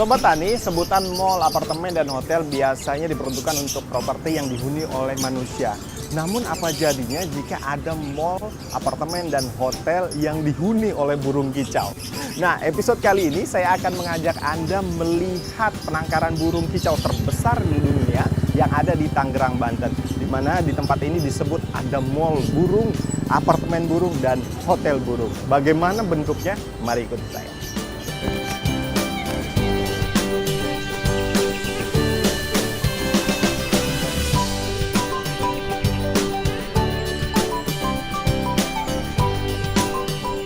Sobat Tani, sebutan mall, apartemen, dan hotel biasanya diperuntukkan untuk properti yang dihuni oleh manusia. Namun apa jadinya jika ada mall, apartemen, dan hotel yang dihuni oleh burung kicau? Nah, episode kali ini saya akan mengajak Anda melihat penangkaran burung kicau terbesar di dunia yang ada di Tangerang, Banten. Di mana di tempat ini disebut ada mall burung, apartemen burung, dan hotel burung. Bagaimana bentuknya? Mari ikuti saya.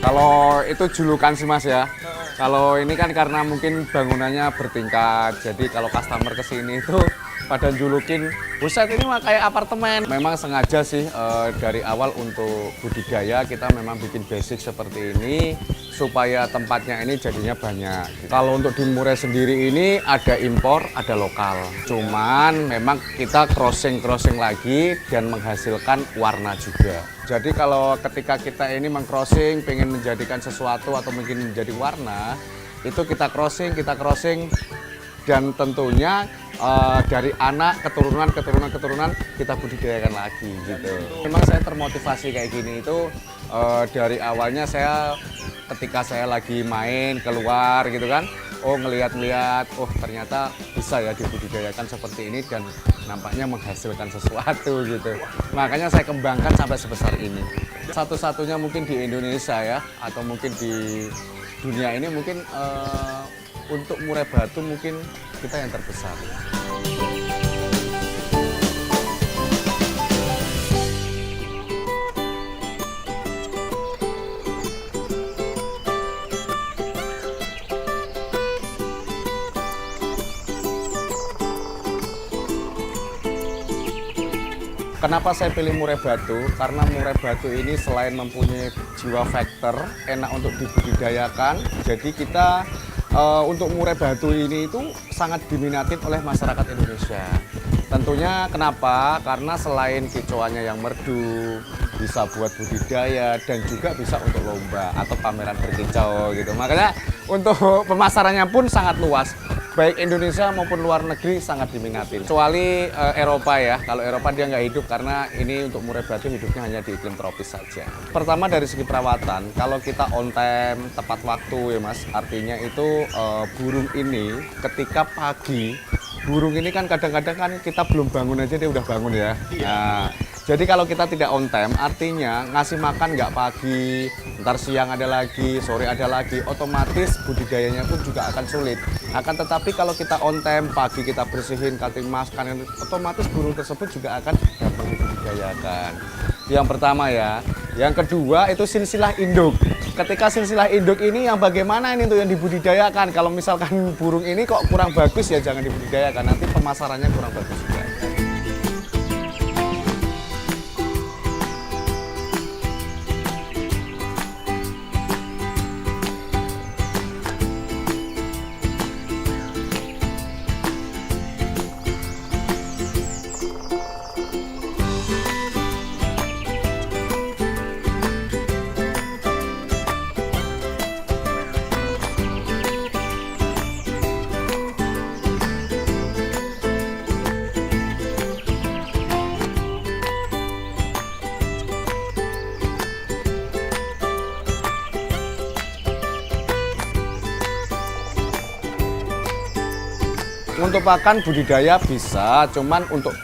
Kalau itu julukan sih Mas ya. Kalau ini kan karena mungkin bangunannya bertingkat. Jadi kalau customer kesini itu pada julukin, buset ini mah kayak apartemen. Memang sengaja sih dari awal untuk budidaya kita memang bikin basic seperti ini supaya tempatnya ini jadinya banyak. Kalau untuk di Murai sendiri ini ada impor, ada lokal. Cuman memang kita crossing lagi dan menghasilkan warna juga. Jadi kalau ketika kita ini mengcrossing, pengen menjadikan sesuatu atau mungkin menjadi warna, itu kita crossing, dan tentunya dari anak keturunan kita budidayakan lagi gitu. Memang saya termotivasi kayak gini itu dari awalnya saya ketika saya lagi main keluar gitu kan, ngelihat, ternyata bisa ya dibudidayakan seperti ini dan nampaknya menghasilkan sesuatu gitu. Makanya saya kembangkan sampai sebesar ini. Satu-satunya mungkin di Indonesia ya, atau mungkin di dunia ini mungkin untuk murai batu mungkin kita yang terbesar. Kenapa saya pilih murai batu? Karena murai batu ini selain mempunyai jiwa faktor, enak untuk dibudidayakan. Jadi kita untuk murai batu ini itu sangat diminatin oleh masyarakat Indonesia. Tentunya kenapa? Karena selain kicauannya yang merdu, bisa buat budidaya dan juga bisa untuk lomba atau pameran berkicau gitu. Makanya untuk pemasarannya pun sangat luas. Baik Indonesia maupun luar negeri sangat diminatin. Kecuali Eropa ya, kalau Eropa dia nggak hidup karena ini untuk murai batu hidupnya hanya di iklim tropis saja. Pertama dari segi perawatan, kalau kita on time, tepat waktu ya Mas, artinya itu burung ini ketika pagi, burung ini kan kadang-kadang kan kita belum bangun aja dia udah bangun ya. Nah, jadi kalau kita tidak on time, artinya ngasih makan nggak pagi, ntar siang ada lagi, sore ada lagi, otomatis budidayanya pun juga akan sulit. Akan tetapi kalau kita on time, pagi kita bersihin, cutting makan, otomatis burung tersebut juga akan dapat dibudidayakan. Yang pertama ya. Yang kedua itu silsilah induk. Ketika silsilah induk ini yang bagaimana ini untuk yang dibudidayakan? Kalau misalkan burung ini kok kurang bagus ya jangan dibudidayakan, nanti pemasarannya kurang bagus juga. Untuk pakan budidaya bisa, cuman untuk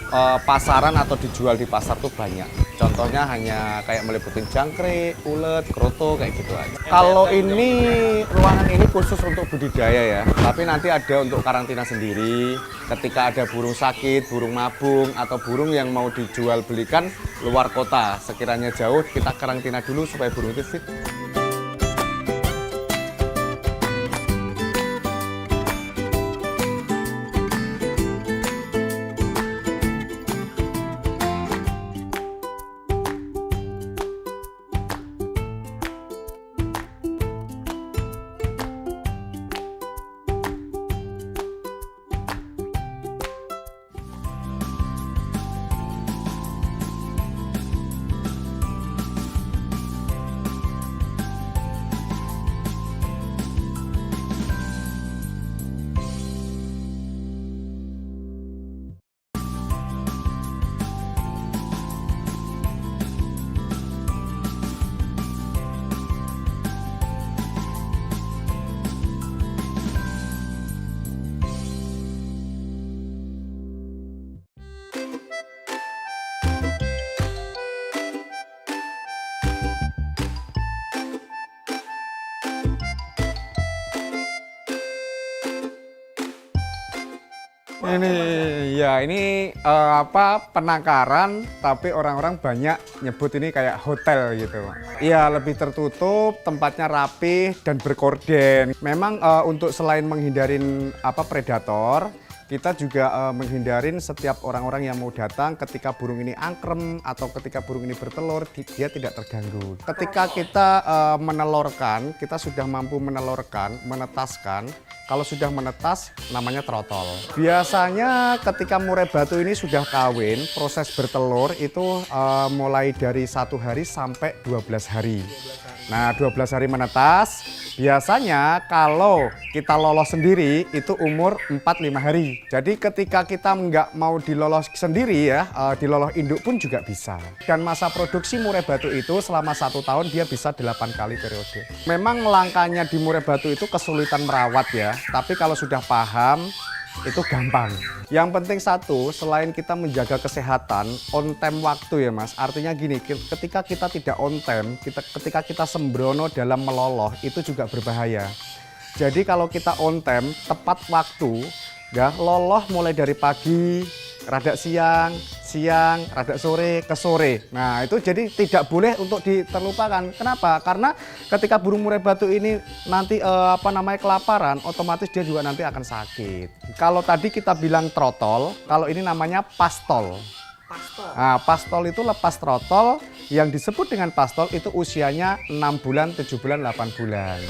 pasaran atau dijual di pasar tuh banyak. Contohnya hanya kayak meliputin jangkrik, ulet, kroto, kayak gitu aja. Kalau ini, ruangan ini khusus untuk budidaya ya, tapi nanti ada untuk karantina sendiri. Ketika ada burung sakit, burung mabung, atau burung yang mau dijual belikan luar kota, sekiranya jauh, kita karantina dulu supaya burung itu fit. Ini ya ini penangkaran, tapi orang-orang banyak nyebut ini kayak hotel gitu. Iya, lebih tertutup, tempatnya rapih dan berkorden. Memang untuk selain menghindarin predator, kita juga menghindarin setiap orang-orang yang mau datang ketika burung ini angkrem atau ketika burung ini bertelur, dia tidak terganggu. Ketika kita menelurkan, kita sudah mampu menelurkan, menetaskan. Kalau sudah menetas, namanya trotol. Biasanya ketika murai batu ini sudah kawin, proses bertelur itu mulai dari 1 hari sampai 12 hari. Nah, 12 hari menetas, biasanya kalau kita lolos sendiri itu umur 4-5 hari. Jadi ketika kita nggak mau dilolos sendiri ya, dilolos induk pun juga bisa. Dan masa produksi murai batu itu selama 1 tahun dia bisa 8 kali periode. Memang langkahnya di murai batu itu kesulitan merawat ya, tapi kalau sudah paham itu gampang. Yang penting satu, selain kita menjaga kesehatan, on time waktu ya Mas. Artinya gini, ketika kita tidak on time, ketika kita sembrono dalam meloloh, itu juga berbahaya. Jadi kalau kita on time, tepat waktu, ya loloh mulai dari pagi, rada siang, rada sore, ke sore. Nah itu jadi tidak boleh untuk diterlupakan. Kenapa? Karena ketika burung murai batu ini nanti kelaparan, otomatis dia juga nanti akan sakit. Kalau tadi kita bilang trotol, kalau ini namanya pastol. Nah, pastol itu lepas trotol, yang disebut dengan pastol itu usianya 6 bulan, 7 bulan, 8 bulan.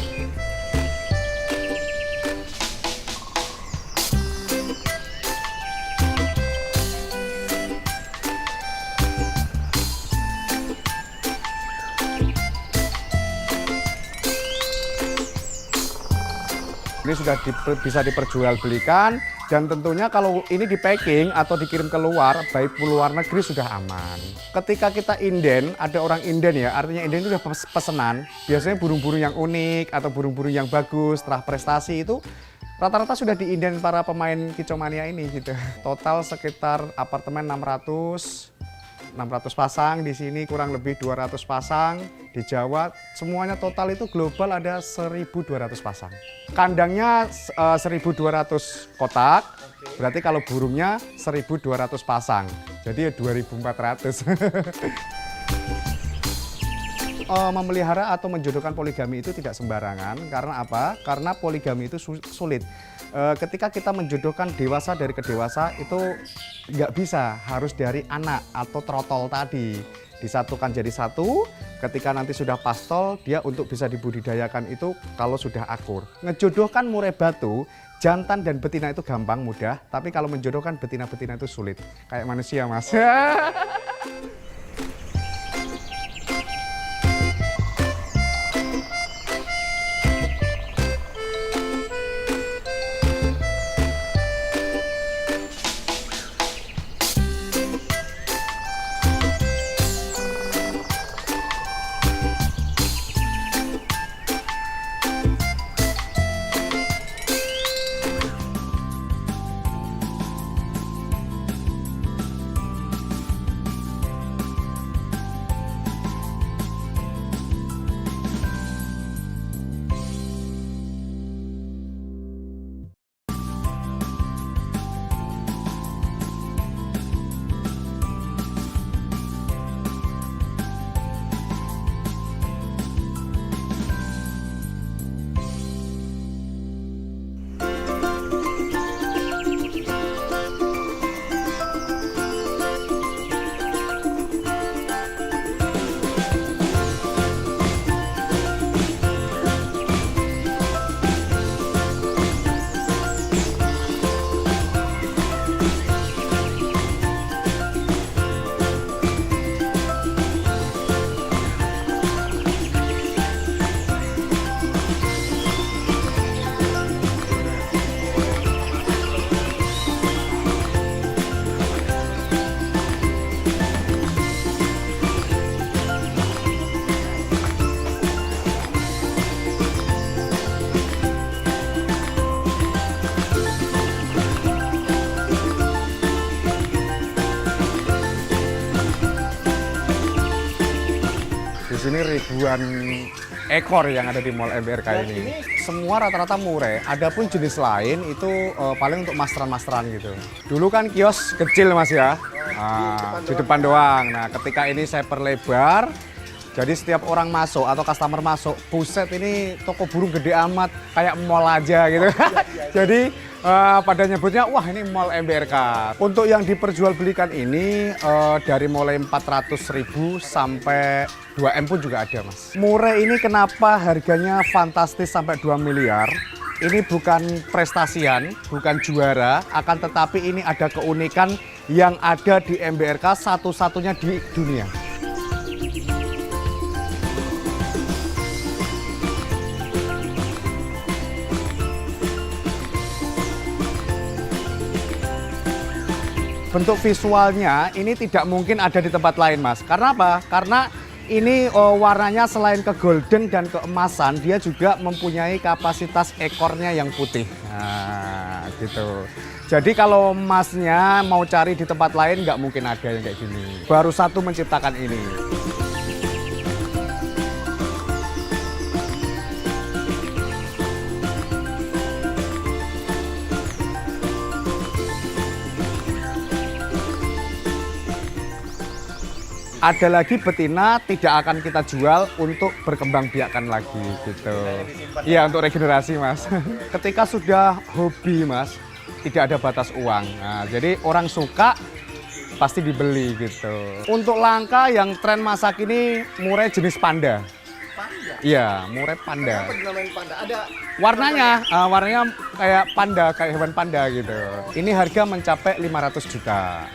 Ini sudah bisa diperjualbelikan dan tentunya kalau ini di packing atau dikirim keluar, baik luar negeri sudah aman. Ketika kita inden, ada orang inden ya, artinya inden itu sudah pesanan. Biasanya burung-burung yang unik atau burung-burung yang bagus, setelah prestasi itu rata-rata sudah diinden para pemain Kicomania ini gitu. Total sekitar apartemen 600 pasang, di sini kurang lebih 200 pasang, di Jawa semuanya total itu global ada 1.200 pasang. Kandangnya 1.200 kotak, berarti kalau burungnya 1.200 pasang, jadi ya 2.400. Memelihara atau menjodohkan poligami itu tidak sembarangan, karena apa? Karena poligami itu sulit. Ketika kita menjodohkan dewasa dari kedewasa itu nggak bisa, harus dari anak atau trotol tadi disatukan jadi satu. Ketika nanti sudah pastol, dia untuk bisa dibudidayakan itu kalau sudah akur. Ngejodohkan murai batu jantan dan betina itu gampang, mudah, tapi kalau menjodohkan betina-betina itu sulit, kayak manusia Mas. Di sini ribuan ekor yang ada di Mall MBRK ini. Semua rata-rata murah. Adapun jenis lain itu paling untuk masteran-masteran gitu. Dulu kan kios kecil Mas ya, di depan doang. Nah ketika ini saya perlebar, jadi setiap orang masuk atau customer masuk, buset ini toko burung gede amat, kayak mall aja gitu. Jadi pada nyebutnya, wah ini Mall MBRK. Untuk yang diperjualbelikan ini dari mulai 400.000 sampai 2M pun juga ada Mas. Murah ini kenapa harganya fantastis sampai 2 miliar? Ini bukan prestasian, bukan juara, akan tetapi ini ada keunikan yang ada di MBRK satu-satunya di dunia. Bentuk visualnya ini tidak mungkin ada di tempat lain Mas. Karena apa? Karena ini warnanya selain ke golden dan keemasan, dia juga mempunyai kapasitas ekornya yang putih. Nah, gitu. Jadi kalau Masnya mau cari di tempat lain nggak mungkin ada yang kayak gini. Baru satu menciptakan ini. Ada lagi betina tidak akan kita jual untuk berkembang biakan lagi gitu. Iya untuk regenerasi Mas. Ketika sudah hobi Mas, tidak ada batas uang. Nah, jadi orang suka pasti dibeli gitu. Untuk langka yang tren masa kini murai jenis panda. Iya, murai panda. Kenapa dinamain panda? Ada warnanya kayak panda, kayak hewan panda gitu. Ini harga mencapai 500 juta.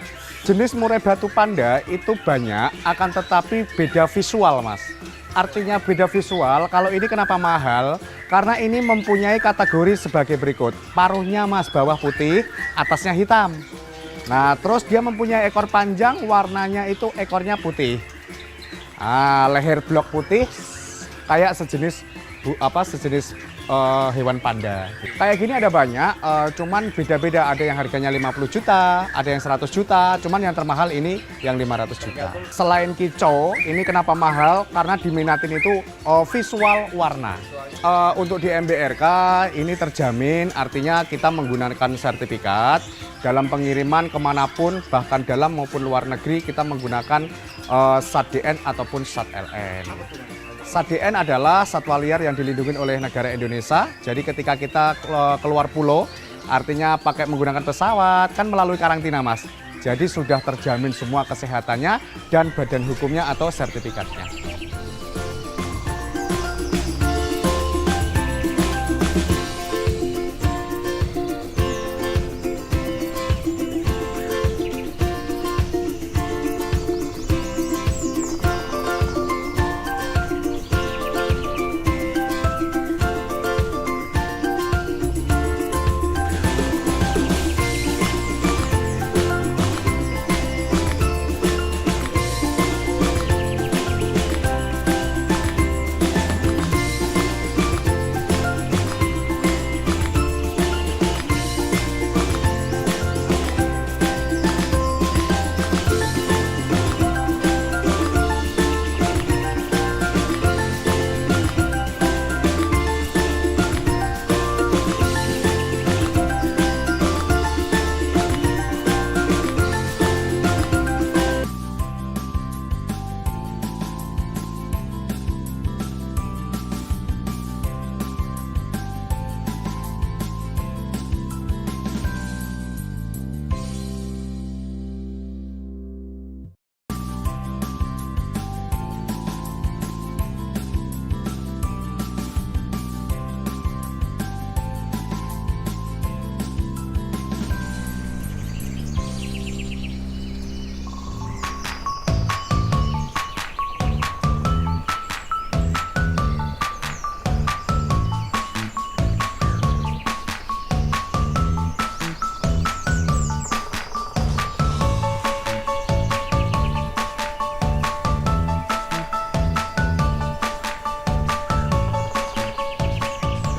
Jenis murai batu panda itu banyak, akan tetapi beda visual Mas. Artinya beda visual, kalau ini kenapa mahal? Karena ini mempunyai kategori sebagai berikut. Paruhnya Mas, bawah putih, atasnya hitam. Nah, terus dia mempunyai ekor panjang, warnanya itu ekornya putih. Leher blok putih, kayak sejenis hewan panda. Kayak gini ada banyak, cuman beda-beda. Ada yang harganya 50 juta, ada yang 100 juta, cuman yang termahal ini yang 500 juta. Selain kicau, ini kenapa mahal? Karena diminatin itu visual warna. Untuk di MBRK ini terjamin, artinya kita menggunakan sertifikat dalam pengiriman kemanapun, bahkan dalam maupun luar negeri kita menggunakan SAT DN ataupun SAT LN. SAT DN adalah satwa liar yang dilindungi oleh negara Indonesia. Jadi ketika kita keluar pulau, artinya pakai menggunakan pesawat, kan melalui karantina Mas. Jadi sudah terjamin semua kesehatannya dan badan hukumnya atau sertifikatnya.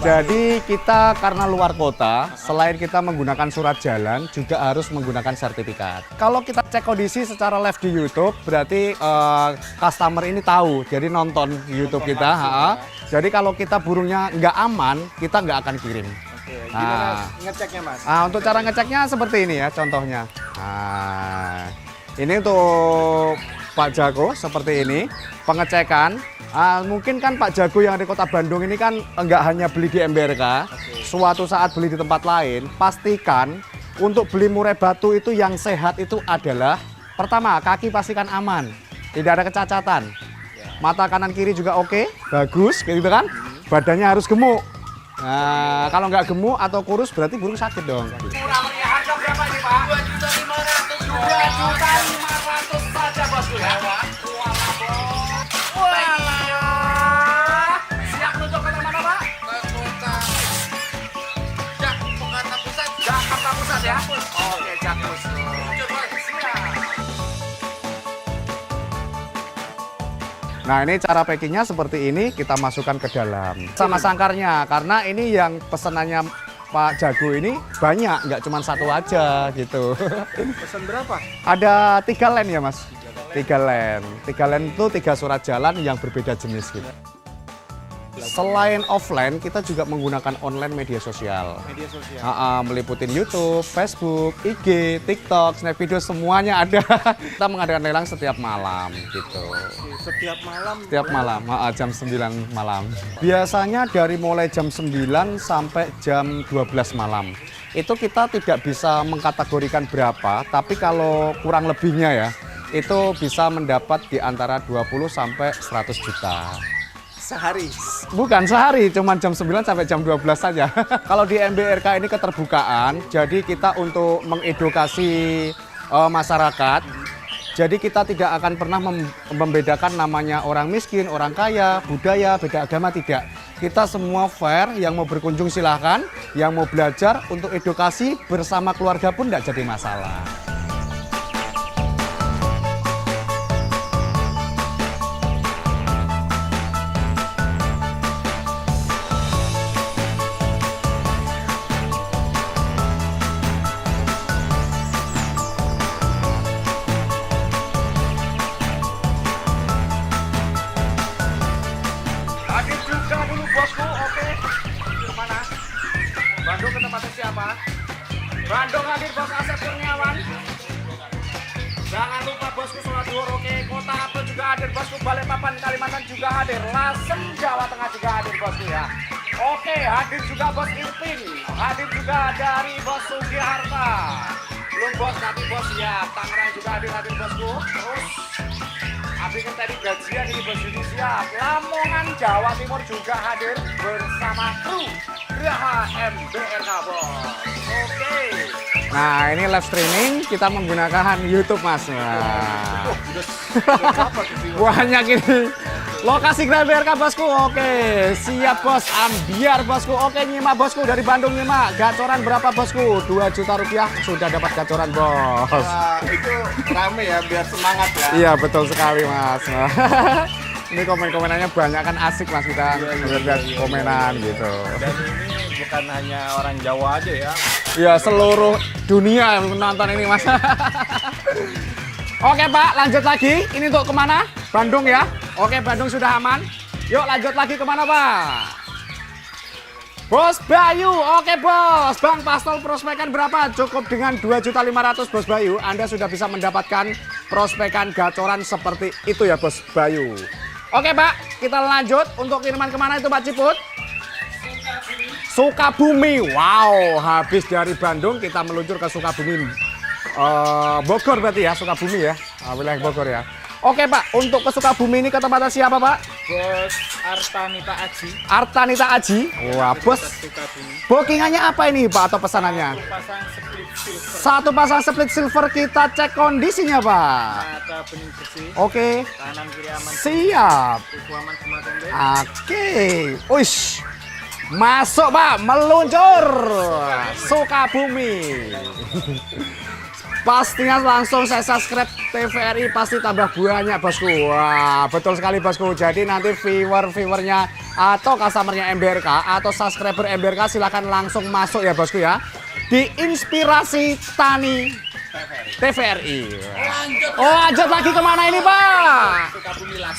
Jadi kita karena luar kota, selain kita menggunakan surat jalan, juga harus menggunakan sertifikat. Kalau kita cek kondisi secara live di YouTube, berarti customer ini tahu, jadi nonton YouTube kita. Jadi kalau kita burungnya nggak aman, kita nggak akan kirim. Gimana ngeceknya, Mas? Untuk cara ngeceknya seperti ini ya contohnya. Ini untuk Pak Jago seperti ini pengecekan. Mungkin kan Pak Jago yang di Kota Bandung ini kan nggak hanya beli di MBRK, suatu saat beli di tempat lain, pastikan untuk beli murai batu itu yang sehat itu adalah pertama kaki pastikan aman, tidak ada kecacatan, mata kanan kiri juga oke, bagus gitu kan, badannya harus gemuk. Nah, kalau nggak gemuk atau kurus berarti burung sakit dong. Kurangnya harga berapa nih Pak? 2.500.000. 2.500.000 saja bosku ya. Walah. Siap menuju ke mana Pak? Ke kota Jakarta Pusat. Jakarta Pusat ya? Oke, Jakarta. Siap. Nah ini cara packingnya seperti ini, kita masukkan ke dalam sama sangkarnya, karena ini yang pesanannya Pak Jago ini banyak, nggak cuma satu aja gitu. Pesan berapa? Ada 3 len ya Mas? 3 len. 3 len itu 3 surat jalan yang berbeda jenis gitu. Selain offline, kita juga menggunakan online media sosial. Media sosial. Meliputin YouTube, Facebook, IG, TikTok, Snap Video, semuanya ada. Kita mengadakan lelang setiap malam gitu. Setiap malam? Setiap malam, jam 9 malam. Biasanya dari mulai jam 9 sampai jam 12 malam. Itu kita tidak bisa mengkategorikan berapa, tapi kalau kurang lebihnya ya, itu bisa mendapat di antara 20 sampai 100 juta. Sehari? Bukan sehari, cuma jam 9 sampai jam 12 saja. Kalau di MBRK ini keterbukaan, jadi kita untuk mengedukasi masyarakat, jadi kita tidak akan pernah membedakan namanya orang miskin, orang kaya, budaya, beda agama, tidak. Kita semua fair, yang mau berkunjung silahkan, yang mau belajar untuk edukasi bersama keluarga pun tidak jadi masalah. Hadir juga dulu bosku, oke. Kemana? Bandung ke tempatnya siapa? Bandung hadir bos Asep Kurniawan. Jangan lupa bosku sholat duhur, oke. Kota Apel juga hadir bosku. Balikpapan Kalimantan juga hadir. Lasem Jawa Tengah juga hadir bosku ya. Oke, hadir juga bos Irpin. Hadir juga dari bos Sugiharta. Belum bos, tapi bos ya. Tangerang juga hadir bosku. Terus Abi kan tadi gajian ini bos Yudi siap. Lamongan Jawa Timur juga hadir bersama kru Geraha MBRK bos. Oke. Nah ini live streaming, kita menggunakan YouTube Mas. Nah. Banyak ini. Lokasi Geraha MBRK bosku, oke. Siap bos, ambiar bosku. Oke nyimak bosku, dari Bandung nyimak. Gacoran berapa bosku? 2 juta rupiah sudah dapat gacoran bos. Wah, itu rame ya, biar semangat ya. Iya betul sekali Mas. Ini komen-komenannya banyak kan, asik Mas, kita melihat komenan gitu. Dan ini bukan hanya orang Jawa aja ya. Ya seluruh dunia yang menonton ini Mas. Oke Pak, lanjut lagi. Ini untuk kemana? Bandung ya? Oke, Bandung sudah aman. Yuk lanjut lagi kemana Pak? Bos Bayu, oke bos. Bang Pastol prospekan berapa? Cukup dengan 2.500.000 Bos Bayu. Anda sudah bisa mendapatkan prospekan gacoran seperti itu ya Bos Bayu. Oke Pak, kita lanjut. Untuk kiriman kemana itu Pak Ciput? Sukabumi. Wow, habis dari Bandung kita meluncur ke Sukabumi. Bogor berarti ya, Sukabumi ya, wilayah Bogor ya. Oke Pak, untuk ke Sukabumi ini ke tempatnya siapa Pak? Bos Artanita Aji. Artanita Aji. Wah bos, bookingannya apa ini Pak atau pesanannya? Pasang split silver. Satu pasang split silver, kita cek kondisinya Pak. Mata bening bersih. Oke, Kanan kiri aman. siap. Kuku aman semua tempe. Oke, uish. Masuk Pak, meluncur Sukabumi. Pastinya langsung saya subscribe TVRI pasti tambah banyak bosku. Wah betul sekali bosku. Jadi nanti viewernya atau customernya MBRK atau subscriber MBRK silahkan langsung masuk ya bosku ya. Di Inspirasi Tani TVRI. Lanjut lagi kemana ini Pak?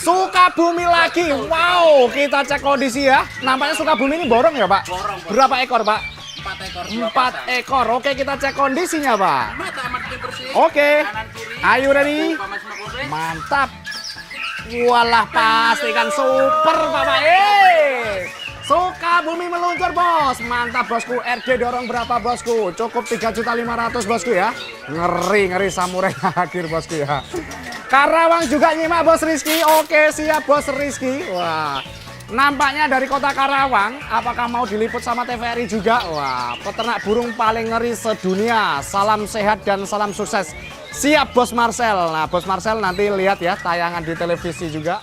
Sukabumi lagi. Wow kita cek kondisi ya. Nampaknya Sukabumi ini borong ya Pak? Berapa ekor Pak? 4 ekor. Oke, kita cek kondisinya, Pak. Oke. Ayo ready? Mantap. Walah, pastikan super, Bapak. Sukabumi meluncur, Bos. Mantap, Bosku. RD dorong berapa, Bosku? Cukup 3.500.000, Bosku ya. Ngeri samurai hadir, Bosku ya. Karawang juga nyimak, Bos Rizky. Oke, siap, Bos Rizky. Wah. Nampaknya dari kota Karawang, apakah mau diliput sama TVRI juga? Wah, peternak burung paling ngeri sedunia. Salam sehat dan salam sukses. Siap Bos Marcel. Nah, Bos Marcel nanti lihat ya tayangan di televisi juga.